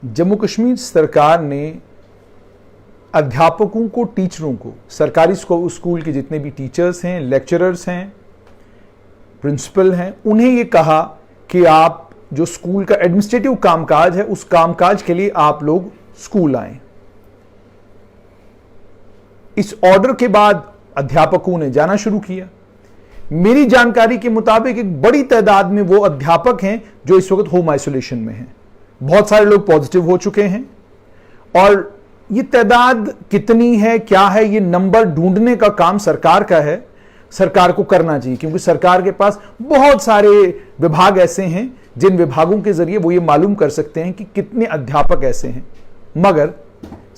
जम्मू कश्मीर सरकार ने अध्यापकों को, टीचरों को, सरकारी स्कूल के जितने भी टीचर्स हैं, लेक्चरर्स हैं, प्रिंसिपल हैं, उन्हें ये कहा कि आप जो स्कूल का एडमिनिस्ट्रेटिव कामकाज है उस कामकाज के लिए आप लोग स्कूल आएं। इस ऑर्डर के बाद अध्यापकों ने जाना शुरू किया। मेरी जानकारी के मुताबिक एक बड़ी तादाद में वो अध्यापक हैं जो इस वक्त होम आइसोलेशन में हैं। बहुत सारे लोग पॉजिटिव हो चुके हैं और ये तादाद कितनी है, क्या है, ये नंबर ढूंढने का काम सरकार का है। सरकार को करना चाहिए क्योंकि सरकार के पास बहुत सारे विभाग ऐसे हैं जिन विभागों के जरिए वो ये मालूम कर सकते हैं कि कितने अध्यापक ऐसे हैं। मगर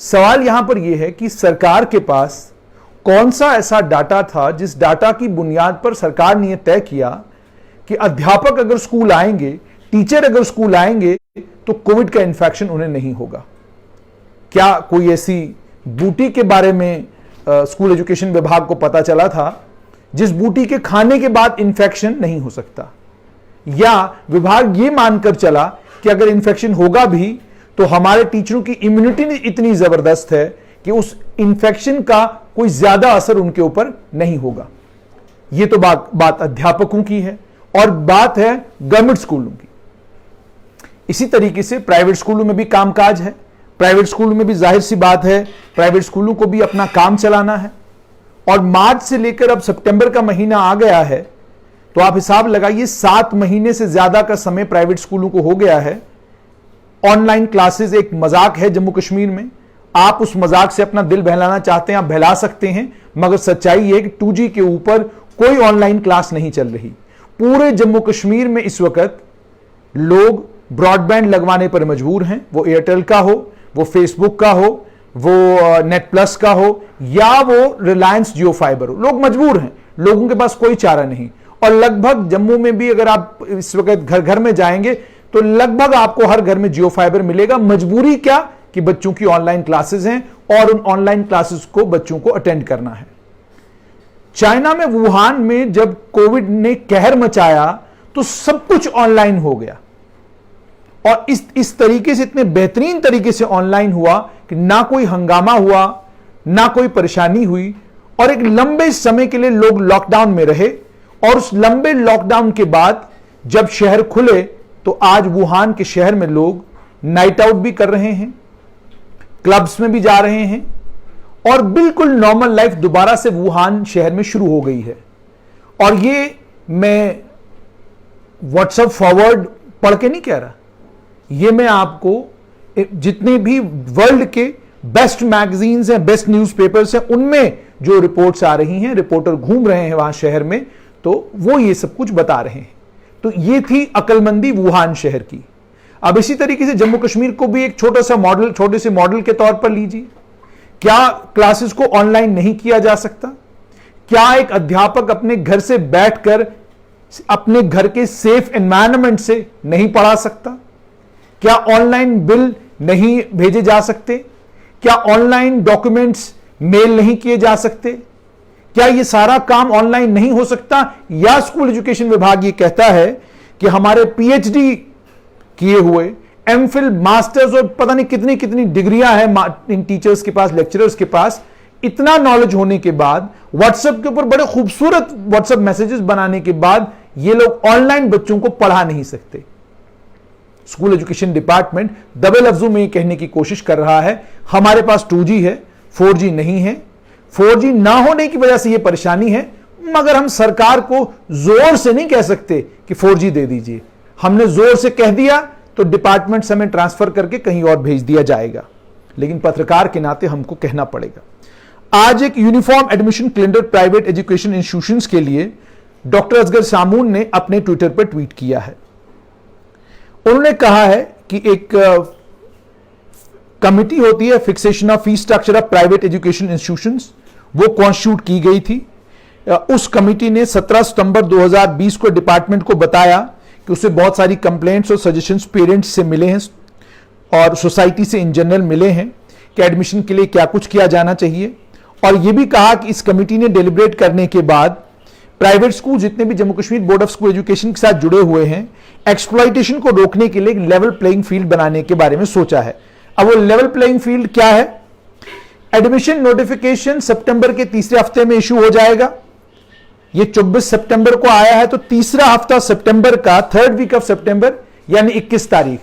सवाल यहां पर यह है कि सरकार के पास कौन सा ऐसा डाटा था जिस डाटा की बुनियाद पर सरकार ने यह तय किया कि अध्यापक अगर स्कूल आएंगे, टीचर अगर स्कूल आएंगे तो कोविड का इन्फेक्शन उन्हें नहीं होगा। क्या कोई ऐसी बूटी के बारे में स्कूल एजुकेशन विभाग को पता चला था जिस बूटी के खाने के बाद इन्फेक्शन नहीं हो सकता? या विभाग ये मानकर चला कि अगर इन्फेक्शन होगा भी तो हमारे टीचरों की इम्यूनिटी इतनी जबरदस्त है कि उस इन्फेक्शन का कोई ज्यादा असर उनके ऊपर नहीं होगा। यह तो बात अध्यापकों की है और बात है गवर्नमेंट स्कूलों की। इसी तरीके से प्राइवेट स्कूलों में भी कामकाज है। प्राइवेट स्कूलों में भी जाहिर सी बात है, प्राइवेट स्कूलों को भी अपना काम चलाना है। और मार्च से लेकर अब सितंबर का महीना आ गया है तो आप हिसाब लगाइए 7 महीने से ज्यादा का समय प्राइवेट स्कूलों को हो गया है। ऑनलाइन क्लासेस एक मजाक है जम्मू कश्मीर में। आप उस मजाक से अपना दिल बहलाना चाहते हैं, आप बहला सकते हैं, मगर सच्चाई है कि 2G के ऊपर कोई ऑनलाइन क्लास नहीं चल रही। पूरे जम्मू कश्मीर में इस वक्त लोग ब्रॉडबैंड लगवाने पर मजबूर हैं, वो एयरटेल का हो, वो फेसबुक का हो, वो नेट प्लस का हो या वो रिलायंस जियो फाइबर हो। लोग मजबूर हैं, लोगों के पास कोई चारा नहीं। और लगभग जम्मू में भी अगर आप इस वक्त घर घर में जाएंगे तो लगभग आपको हर घर में जियो फाइबर मिलेगा। मजबूरी क्या कि बच्चों की ऑनलाइन क्लासेस हैं और उन ऑनलाइन क्लासेस को बच्चों को अटेंड करना है। चाइना में वुहान में जब कोविड ने कहर मचाया तो सब कुछ ऑनलाइन हो गया और इस तरीके से, इतने बेहतरीन तरीके से ऑनलाइन हुआ कि ना कोई हंगामा हुआ, ना कोई परेशानी हुई और एक लंबे समय के लिए लोग लॉकडाउन में रहे। और उस लंबे लॉकडाउन के बाद जब शहर खुले तो आज वुहान के शहर में लोग नाइट आउट भी कर रहे हैं, क्लब्स में भी जा रहे हैं और बिल्कुल नॉर्मल लाइफ दोबारा से वुहान शहर में शुरू हो गई है। और ये मैं व्हाट्सएप फॉरवर्ड पढ़ के नहीं कह रहा, ये मैं आपको जितने भी वर्ल्ड के बेस्ट मैगजीन्स हैं, बेस्ट न्यूज़पेपर्स हैं, उनमें जो रिपोर्ट्स आ रही हैं, रिपोर्टर घूम रहे हैं वहां शहर में तो वो ये सब कुछ बता रहे हैं। तो ये थी अक्लमंदी वुहान शहर की। अब इसी तरीके से जम्मू कश्मीर को भी एक छोटे से मॉडल के तौर पर लीजिए। क्या क्लासेस को ऑनलाइन नहीं किया जा सकता? क्या एक अध्यापक अपने घर से बैठकर अपने घर के सेफ एनवायरनमेंट से नहीं पढ़ा सकता? क्या ऑनलाइन बिल नहीं भेजे जा सकते? क्या ऑनलाइन डॉक्यूमेंट्स मेल नहीं किए जा सकते? क्या यह सारा काम ऑनलाइन नहीं हो सकता? या स्कूल एजुकेशन विभाग यह कहता है कि हमारे पीएचडी किए हुए, एमफिल, मास्टर्स और पता नहीं कितनी कितनी डिग्रियां हैं इन टीचर्स के पास, लेक्चरर्स के पास, इतना नॉलेज होने के बाद, व्हाट्सएप के ऊपर बड़े खूबसूरत व्हाट्सएप मैसेजेस बनाने के बाद ये लोग ऑनलाइन बच्चों को पढ़ा नहीं सकते। स्कूल एजुकेशन डिपार्टमेंट दबे लफ्जों में ये कहने की कोशिश कर रहा है हमारे पास 2G है, 4G नहीं है। 4G ना होने की वजह से ये परेशानी है, मगर हम सरकार को जोर से नहीं कह सकते कि 4G दे दीजिए। हमने जोर से कह दिया तो डिपार्टमेंट से हमें ट्रांसफर करके कहीं और भेज दिया जाएगा, लेकिन पत्रकार के नाते हमको कहना पड़ेगा। आज एक uniform admission calendar private education institutions के लिए डॉक्टर असगर सामून ने अपने ट्विटर पर ट्वीट किया है। उन्होंने कहा है कि एक कमिटी होती है, fixation of fees structure of private education institutions, वो कॉन्स्टिट्यूट की गई थी। उस कमिटी ने 17 सितंबर 2020 को डिपार्टमेंट को बताया कि उसे बहुत सारी कंप्लेंट्स और सजेशंस पेरेंट्स से मिले हैं और सोसाइटी से इन जनरल मिले हैं कि एडमिशन के लिए क्या कुछ किया जाना चाहिए। और यह भी कहा कि इस कमिटी ने डेलिब्रेट करने के बाद प्राइवेट स्कूल जितने भी Jammu Kashmir board of school education के साथ जुड़े हुए हैं, एक्सप्लॉइटेशन को रोकने के लिए एक लेवल प्लेइंग फील्ड बनाने के बारे में सोचा है। अब वो लेवल प्लेइंग फील्ड क्या है? एडमिशन नोटिफिकेशन सितंबर के तीसरे हफ्ते में इशू हो जाएगा। ये 24 सितंबर को आया है, तो तीसरा हफ्ता सितंबर का, थर्ड वीक ऑफ सितंबर यानी 21 तारीख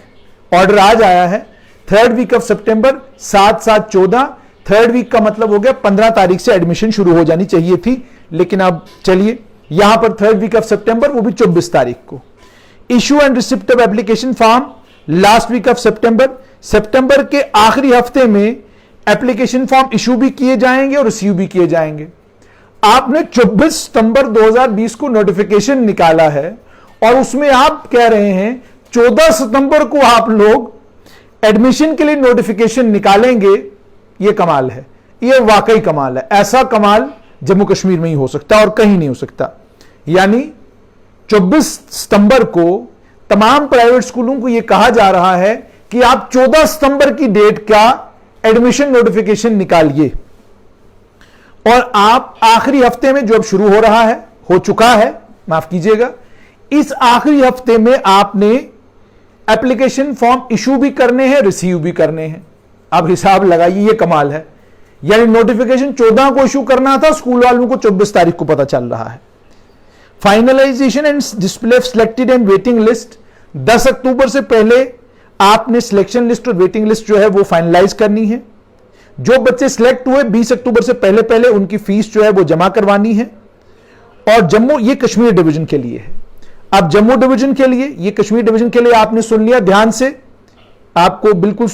ऑर्डर आज आया है। Third week of September 7-7-14, third week का मतलब हो गया 15 तारीख से एडमिशन शुरू हो जानी चाहिए थी, लेकिन अब चलिए यहां पर थर्ड वीक ऑफ सितंबर, वो भी 24 तारीख को। Issue and receipt of application form last week of September, सितंबर के आखिरी हफ्ते में एप्लीकेशन फॉर्म इशू भी किए जाएंगे और रिसीव भी किए जाएंगे। आपने 24 सितंबर 2020 को नोटिफिकेशन निकाला है और उसमें आप कह रहे हैं 14 सितंबर को आप लोग एडमिशन के लिए नोटिफिकेशन निकालेंगे। यह कमाल है, यह वाकई कमाल है। ऐसा कमाल जम्मू कश्मीर में ही हो सकता और कहीं नहीं हो सकता। यानी 24 सितंबर को तमाम प्राइवेट स्कूलों को यह कहा जा रहा है कि आप 14 सितंबर की डेट का एडमिशन नोटिफिकेशन निकालिए, और आप आखिरी हफ्ते में जो अब शुरू हो रहा है, हो चुका है, माफ कीजिएगा, इस आखिरी हफ्ते में आपने एप्लीकेशन फॉर्म इशू भी करने हैं, रिसीव भी करने हैं। अब हिसाब लगाइए, ये कमाल है। यानी नोटिफिकेशन 14 को इशू करना था, स्कूल वालों को 24 तारीख को पता चल रहा है। Finalisation and display of selected and waiting list 10 अक्टूबर से पहले आपने सिलेक्शन लिस्ट और वेटिंग लिस्ट जो है वो फाइनलाइज करनी है। जो बच्चे सिलेक्ट हुए 20 अक्टूबर से पहले पहले उनकी फीस जो है वो जमा करवानी है। और जम्मू, ये कश्मीर डिवीजन के लिए है। अब जम्मू डिवीजन के लिए, ये कश्मीर डिवीजन के लिए आपने सुन लिया ध्यान से, आपको बिल्कुल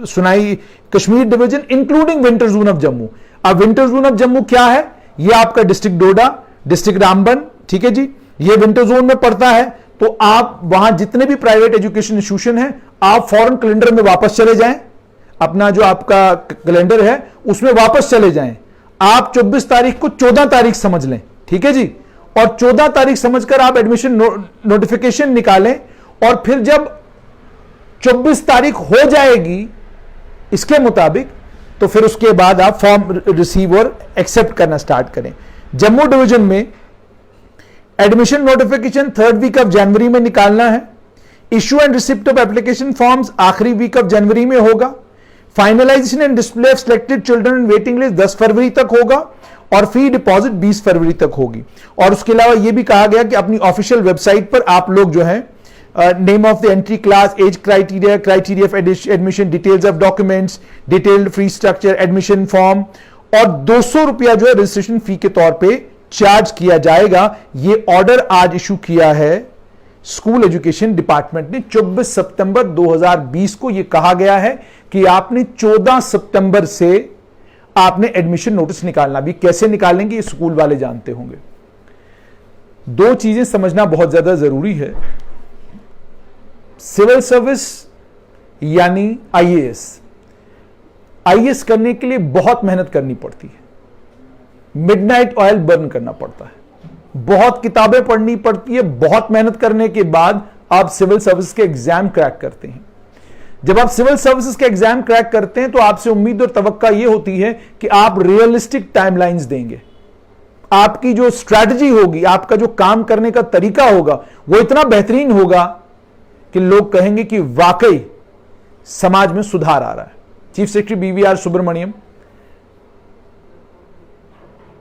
सुनाई। Kashmir division including winter zone of Jammu. अब विंटर जोन ऑफ जम्मू क्या है? ये आपका डिस्ट्रिक्ट डोडा, डिस्ट्रिक्ट रामबन, ठीक है जी, ये विंटर जोन में पड़ता है। तो आप वहां जितने भी प्राइवेट एजुकेशन इंस्टीट्यूशन है, आप फॉरेन कैलेंडर में वापस चले जाएं, अपना जो आपका कैलेंडर है उसमें वापस चले जाएं। आप 24 तारीख को 14 तारीख समझ लें, ठीक है जी, और 14 तारीख समझकर आप एडमिशन नोटिफिकेशन निकालें। और फिर जब 24 तारीख हो जाएगी इसके मुताबिक, तो फिर उसके बाद आप फॉर्म रिसीव और एक्सेप्ट करना स्टार्ट करें। जम्मू डिवीजन में admission notification third week of January में निकालना है। Issue and receipt of application forms आखिरी वीक ऑफ जनवरी में होगा। Finalisation and display of selected children in waiting list 10 फरवरी तक होगा और फी डिपॉजिट 20 फरवरी तक होगी। और उसके अलावा यह भी कहा गया कि अपनी ऑफिशियल वेबसाइट पर आप लोग जो है name of the entry class, age criteria, criteria of admission, details of documents, detailed fee structure, admission form, और 200 रुपया जो है रजिस्ट्रेशन फी के तौर पे चार्ज किया जाएगा। ये ऑर्डर आज इशू किया है स्कूल एजुकेशन डिपार्टमेंट ने। 24 सितंबर 2020 को यह कहा गया है कि आपने 14 सितंबर से आपने एडमिशन नोटिस निकालना। भी कैसे निकालेंगे ये स्कूल वाले जानते होंगे। दो चीजें समझना बहुत ज्यादा जरूरी है। सिविल सर्विस यानी आईएएस, आईएएस करने के लिए बहुत मेहनत करनी पड़ती है, मिडनाइट ऑयल बर्न करना पड़ता है, बहुत किताबें पढ़नी पड़ती है। बहुत मेहनत करने के बाद आप सिविल सर्विस के एग्जाम क्रैक करते हैं। जब आप सिविल सर्विसेज के एग्जाम क्रैक करते हैं तो आपसे उम्मीद और तवक्का यह होती है कि आप रियलिस्टिक टाइमलाइंस देंगे। आपकी जो स्ट्रैटेजी होगी, आपका जो काम करने का तरीका होगा, वो इतना बेहतरीन होगा कि लोग कहेंगे कि वाकई समाज में सुधार आ रहा है। Chief secretary BVR Subrahmanyam,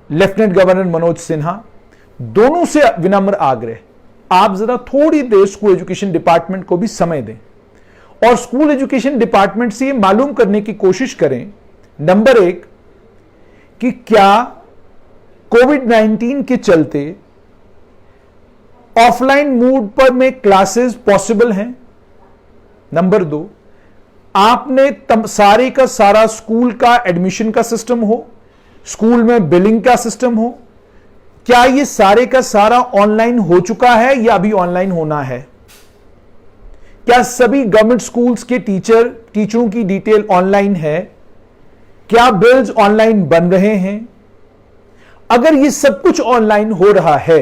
lieutenant governor Manoj Sinha, दोनों से विनम्र आग्रह, आप जरा थोड़ी देर स्कूल एजुकेशन डिपार्टमेंट को भी समय दें और स्कूल एजुकेशन डिपार्टमेंट से यह मालूम करने की कोशिश करें, नंबर एक, कि क्या कोविड-19 के चलते ऑफलाइन मोड पर में क्लासेस पॉसिबल हैं। नंबर दो, आपने सारे का सारा स्कूल का एडमिशन का सिस्टम हो, स्कूल में बिलिंग का सिस्टम हो, क्या ये सारे का सारा ऑनलाइन हो चुका है या अभी ऑनलाइन होना है? क्या सभी गवर्नमेंट स्कूल्स के टीचरों की डिटेल ऑनलाइन है? क्या बिल्स ऑनलाइन बन रहे हैं? अगर ये सब कुछ ऑनलाइन हो रहा है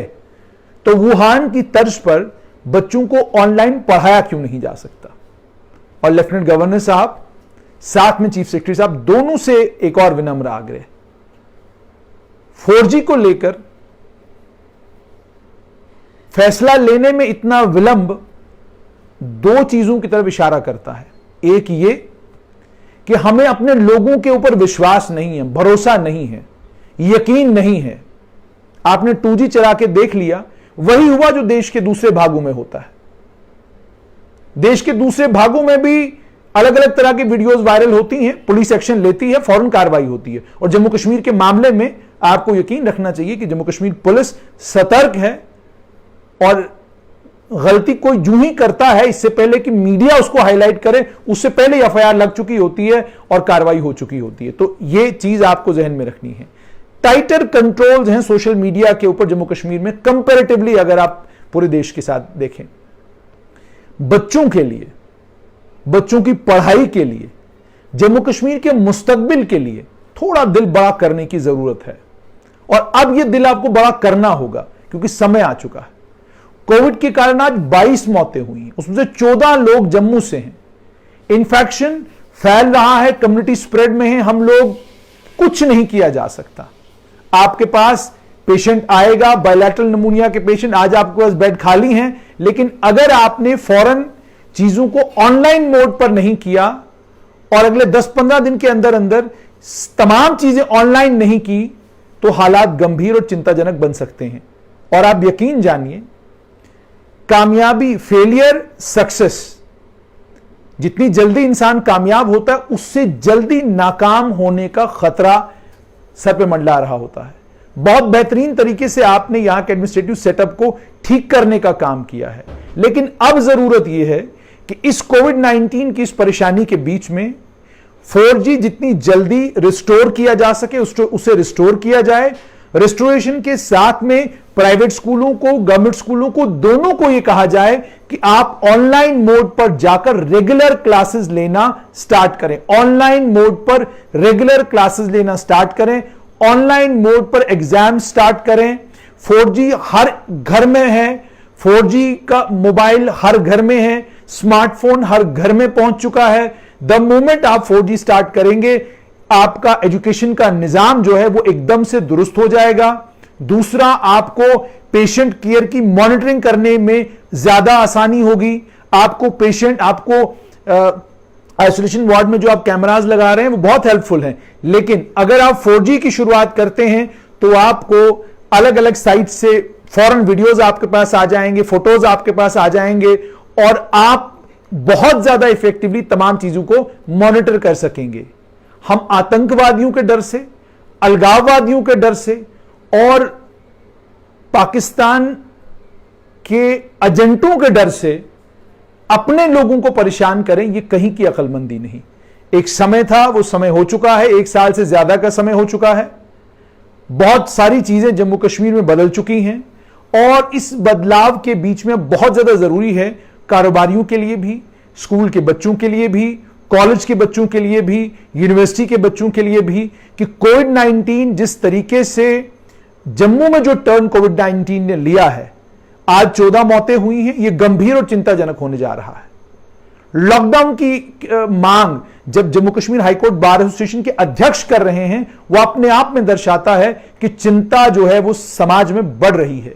तो वुहान की तर्ज पर बच्चों को ऑनलाइन पढ़ाया क्यों नहीं जा सकता? और लेफ्टिनेंट गवर्नर साहब साथ में चीफ सेक्रेटरी साहब, दोनों से एक और विनम्र आग्रह, 4G को लेकर फैसला लेने में इतना विलंब दो चीजों की तरफ इशारा करता है। एक ये कि हमें अपने लोगों के ऊपर विश्वास नहीं है, भरोसा नहीं है, यकीन नहीं है। आपने 2G चला के देख लिया, वही हुआ जो देश के दूसरे भागों में होता है। देश के दूसरे भागों में भी अलग अलग तरह की वीडियोस वायरल होती हैं, पुलिस एक्शन लेती है, फौरन कार्रवाई होती है। और जम्मू कश्मीर के मामले में आपको यकीन रखना चाहिए कि जम्मू कश्मीर पुलिस सतर्क है और गलती कोई यूं ही करता है, इससे पहले कि मीडिया उसको हाईलाइट करे, उससे पहले एफआईआर लग चुकी होती है और कार्रवाई हो चुकी होती है। तो यह चीज आपको जहन में रखनी है। टाइटर कंट्रोल्स हैं सोशल मीडिया के ऊपर जम्मू कश्मीर में कंपैरेटिवली, अगर आप पूरे देश के साथ देखें। बच्चों के लिए, बच्चों की पढ़ाई के लिए, जम्मू कश्मीर के मुस्तकबिल के लिए थोड़ा दिल बड़ा करने की जरूरत है। और अब यह दिल आपको बड़ा करना होगा क्योंकि समय आ चुका है। कोविड के कारण आज 22 मौतें हुई हैं, उसमें से 14 लोग जम्मू से हैं। इन्फेक्शन फैल रहा है, कम्युनिटी स्प्रेड में है, हम लोग कुछ नहीं किया जा सकता। आपके पास पेशेंट आएगा, बायलैटरल निमोनिया के पेशेंट, आज आपके पास बेड खाली हैं, लेकिन अगर आपने फौरन चीजों को ऑनलाइन मोड पर नहीं किया और अगले 10-15 दिन के अंदर अंदर तमाम चीजें ऑनलाइन नहीं की, तो हालात गंभीर और चिंताजनक बन सकते हैं। और आप यकीन जानिए, कामयाबी, फेलियर, सक्सेस, जितनी जल्दी इंसान कामयाब होता है उससे जल्दी नाकाम होने का खतरा सर पे मंडला रहा होता है। बहुत बेहतरीन तरीके से आपने यहां के एडमिनिस्ट्रेटिव सेटअप को ठीक करने का काम किया है, लेकिन अब जरूरत यह है कि इस कोविड-19 की इस परेशानी के बीच में 4G जितनी जल्दी रिस्टोर किया जा सके उसे रिस्टोर किया जाए। रिस्टोरेशन के साथ में प्राइवेट स्कूलों को, गवर्नमेंट स्कूलों को, दोनों को यह कहा जाए कि आप ऑनलाइन मोड पर जाकर रेगुलर क्लासेस लेना स्टार्ट करें। ऑनलाइन मोड पर रेगुलर क्लासेस लेना स्टार्ट करें, ऑनलाइन मोड पर एग्जाम स्टार्ट करें। 4G हर घर में है, 4G का मोबाइल हर घर में है, स्मार्टफोन हर घर में पहुंच चुका है। द मोमेंट आप 4G स्टार्ट करेंगे, आपका एजुकेशन का निजाम जो है वो एकदम से दुरुस्त हो जाएगा। दूसरा, आपको पेशेंट केयर की मॉनिटरिंग करने में ज्यादा आसानी होगी। आपको आइसोलेशन वार्ड में जो आप कैमरास लगा रहे हैं वो बहुत हेल्पफुल हैं, लेकिन अगर आप 4G की शुरुआत करते हैं तो आपको अलग अलग साइट से फौरन वीडियोस आपके पास आ जाएंगे, फोटोज आपके पास आ जाएंगे और आप बहुत ज्यादा इफेक्टिवली तमाम चीजों को मॉनिटर कर सकेंगे। हम आतंकवादियों के डर से, अलगाववादियों के डर से और पाकिस्तान के एजेंटों के डर से अपने लोगों को परेशान करें, यह कहीं की अक्लमंदी नहीं। एक समय था, वो समय हो चुका है, 1 साल से ज्यादा का समय हो चुका है। बहुत सारी चीजें जम्मू कश्मीर में बदल चुकी हैं और इस बदलाव के बीच में बहुत ज्यादा जरूरी है कारोबारियों के लिए भी, स्कूल के बच्चों के लिए भी, कॉलेज के बच्चों के लिए भी, यूनिवर्सिटी के बच्चों के लिए भी, कि कोविड-19 जिस तरीके से जम्मू में जो टर्न कोविड-19 ने लिया है, आज 14 मौतें हुई हैं, यह गंभीर और चिंताजनक होने जा रहा है। लॉकडाउन की मांग जब Jammu Kashmir high court bar association के अध्यक्ष कर रहे हैं, वह अपने आप में दर्शाता है कि चिंता जो है वो समाज में बढ़ रही है।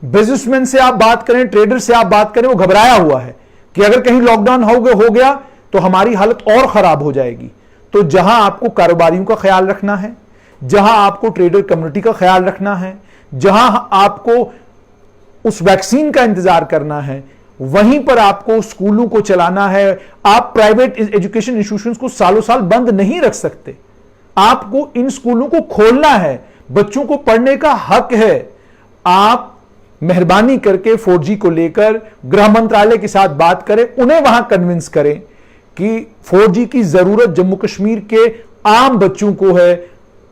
बिजनेसमैन से आप बात करें, ट्रेडर से आप बात करें, वो घबराया हुआ है कि अगर कहीं लॉकडाउन हो गया तो हमारी हालत और खराब हो जाएगी। तो जहां आपको कारोबारियों का ख्याल रखना है, जहां आपको ट्रेडर कम्युनिटी का ख्याल रखना है, जहां आपको उस वैक्सीन का इंतजार करना है, वहीं पर आपको स्कूलों को चलाना है। आप प्राइवेट एजुकेशन इंस्टीट्यूशंस को सालों साल बंद नहीं रख सकते, आपको इन स्कूलों को खोलना है। बच्चों को पढ़ने का हक है। आप मेहरबानी करके 4G को लेकर गृह मंत्रालय के साथ बात करें, उन्हें वहां कन्विंस करें कि 4G की जरूरत जम्मू कश्मीर के आम बच्चों को है,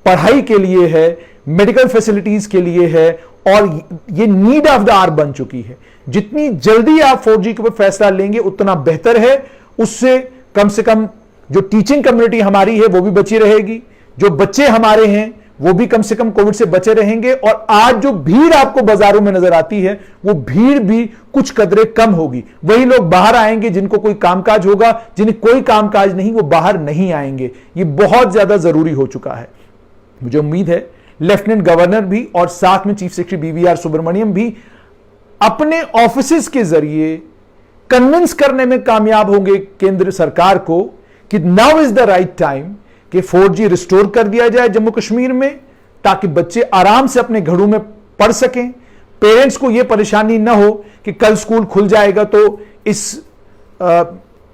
पढ़ाई के लिए है, मेडिकल फैसिलिटीज के लिए है और ये नीड ऑफ द आवर बन चुकी है। जितनी जल्दी आप 4G के ऊपर फैसला लेंगे उतना बेहतर है। उससे कम से कम जो टीचिंग कम्युनिटी हमारी है वो भी बची रहेगी, जो बच्चे हमारे हैं वो भी कम से कम कोविड से बचे रहेंगे और आज जो भीड़ आपको बाजारों में नजर आती है वो भीड़ भी कुछ कदरे कम होगी। वही लोग बाहर आएंगे जिनको कोई कामकाज होगा, जिन्हें कोई कामकाज नहीं वो बाहर नहीं आएंगे। ये बहुत ज्यादा जरूरी हो चुका है। मुझे उम्मीद है लेफ्टिनेंट गवर्नर भी और साथ में चीफ सेक्रेटरी BVR सुब्रमण्यम भी अपने ऑफिसेज के जरिए कन्विंस करने में कामयाब होंगे केंद्र सरकार को कि now is the right time कि 4G रिस्टोर कर दिया जाए जम्मू कश्मीर में, ताकि बच्चे आराम से अपने घरों में पढ़ सकें, पेरेंट्स को यह परेशानी ना हो कि कल स्कूल खुल जाएगा तो इस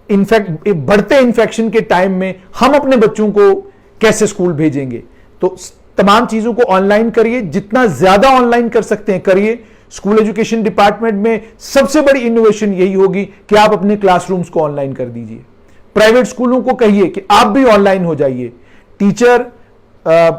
बढ़ते इन्फेक्शन के टाइम में हम अपने बच्चों को कैसे स्कूल भेजेंगे। तो तमाम चीजों को ऑनलाइन करिए, जितना ज्यादा ऑनलाइन कर सकते हैं करिए। स्कूल एजुकेशन डिपार्टमेंट में सबसे बड़ी इनोवेशन यही होगी कि आप अपने क्लासरूम्स को ऑनलाइन कर दीजिए। प्राइवेट स्कूलों को कहिए कि आप भी ऑनलाइन हो जाइए। टीचर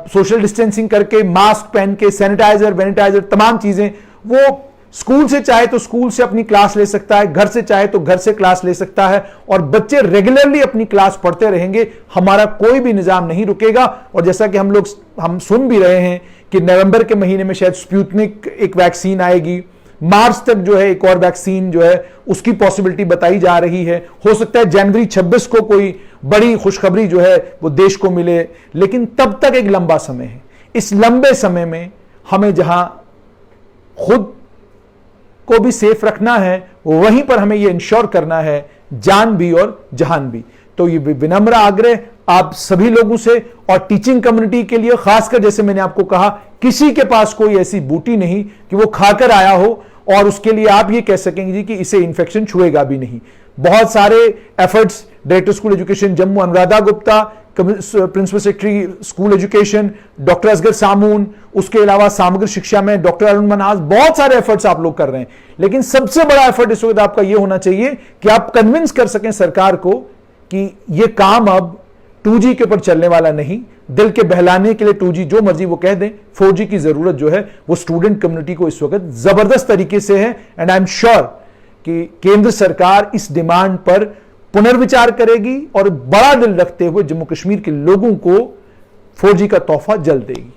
सोशल डिस्टेंसिंग करके, मास्क पहन के, सैनिटाइजर तमाम चीजें, वो स्कूल से चाहे तो स्कूल से अपनी क्लास ले सकता है, घर से चाहे तो घर से क्लास ले सकता है, और बच्चे रेगुलरली अपनी क्लास पढ़ते रहेंगे। हमारा कोई भी निजाम नहीं रुकेगा। और जैसा कि हम सुन भी रहे हैं कि नवंबर के महीने में शायद स्पुतनिक एक वैक्सीन आएगी, मार्च तक जो है एक और वैक्सीन जो है उसकी पॉसिबिलिटी बताई जा रही है। हो सकता है जनवरी 26 को कोई बड़ी खुशखबरी जो है वो देश को मिले, लेकिन तब तक एक लंबा समय है। इस लंबे समय में हमें जहां खुद को भी सेफ रखना है, वहीं पर हमें यह इंश्योर करना है जान भी और जहान भी। तो ये विनम्र आग्रह आप सभी लोगों से, और टीचिंग कम्युनिटी के लिए खासकर, जैसे मैंने आपको कहा, किसी के पास कोई ऐसी बूटी नहीं कि वो खाकर आया हो और उसके लिए आप ये कह सकेंगे जी कि इसे इन्फेक्शन छुएगा भी नहीं। बहुत सारे efforts director school education Jammu Anuradha Gupta, principal secretary school education doctor Asgar Samoon, उसके अलावा सामग्री शिक्षा में डॉक्टर अरुण मनाज, बहुत सारे एफर्ट्स आप लोग कर रहे हैं। लेकिन सबसे बड़ा एफर्ट इस वक्त आपका यह होना चाहिए कि आप कन्विंस कर सकें सरकार को कि यह काम अब 2G के ऊपर चलने वाला नहीं। दिल के बहलाने के लिए 2G जो मर्जी वो कह दें, 4G की जरूरत जो है वो स्टूडेंट कम्युनिटी को इस वक्त जबरदस्त तरीके से है। एंड आई एम श्योर कि केंद्र सरकार इस डिमांड पर पुनर्विचार करेगी और बड़ा दिल रखते हुए जम्मू कश्मीर के लोगों को 4G का तोहफा जल्द देगी।